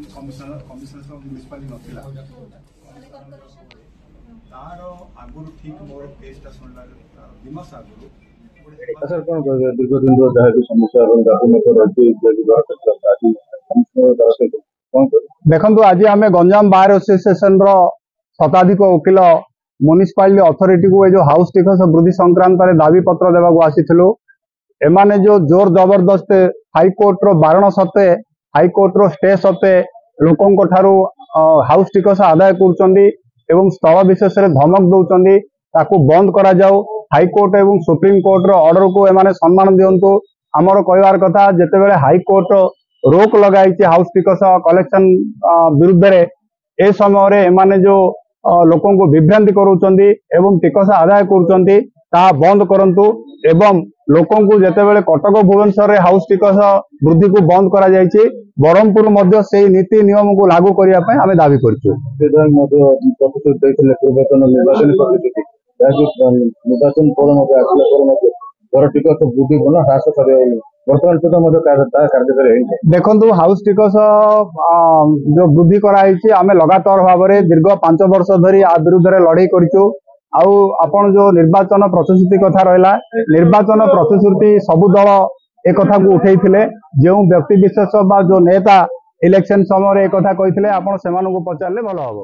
Commissioner municipality नथिला तार आगुरी ठीक मोर केसटा शुणला 2 मास आगुरी sir कौन कह दीर्घ दिन जहाँ भी समस्या देखु आज आम गंजाम बार एसोसिएशन शताधिक वकिल म्युनिसिपालिटी अथॉरिटी को जो हाउस टिकस वृद्धि संक्रांत दाबी पत्र देवाक आसीथिलु एमाने जो जोर जबरदस्त हाईकोर्ट रो बारण सत्वे हाईकोर्ट रो स्टे सत्वे लोकों ठारू हाउस टिकस आदाय करुचंदी एवं स्थल विशेष धमक दौरान ताकू बंद करा जाऊ हाईकोर्ट एवं सुप्रीम कोर्ट रो ऑर्डर को एमाने सम्मान दियंतु आमर कहबार कथा जेतेबेले हाईकोर्ट रोक लगाई हाउस टिकस कलेक्शन विरुद्ध रे ए समय रे एमाने जो लोकों को विभ्रांति करूचंदी एवं टिकस आदाय करूचंदी ता बंद करंतु एवं लोकों को जेतेबेले कटक भुवनेश्वर रे हाउस टिकस वृद्धि को बंद करा जायछि बरहमपुर मध्य से नीति नियम को लागू करिया पय आमे दाबी करछु प्रतिशोध दैथिले पूर्वतन निर्वाचन प्रतिशोध निर्वाचन पर टिकस वृद्धि बना ह्रास करे वर्तमान सुधा कार्यकारी देखु हाउस टिकस जो वृद्धि कराई आमे लगातार भाव में दीर्घ 5 वर्ष धरी आ विरुद्ध लड़ाई करूँ आउ आपण जो निर्वाचन प्रतिश्रुति कथा रहा निर्वाचन प्रतिश्रुति सबु दल एक कथा को उठे जो व्यक्ति विशेष बा जो नेता इलेक्शन समय एक कथा कही आपण से पचारे भल हम।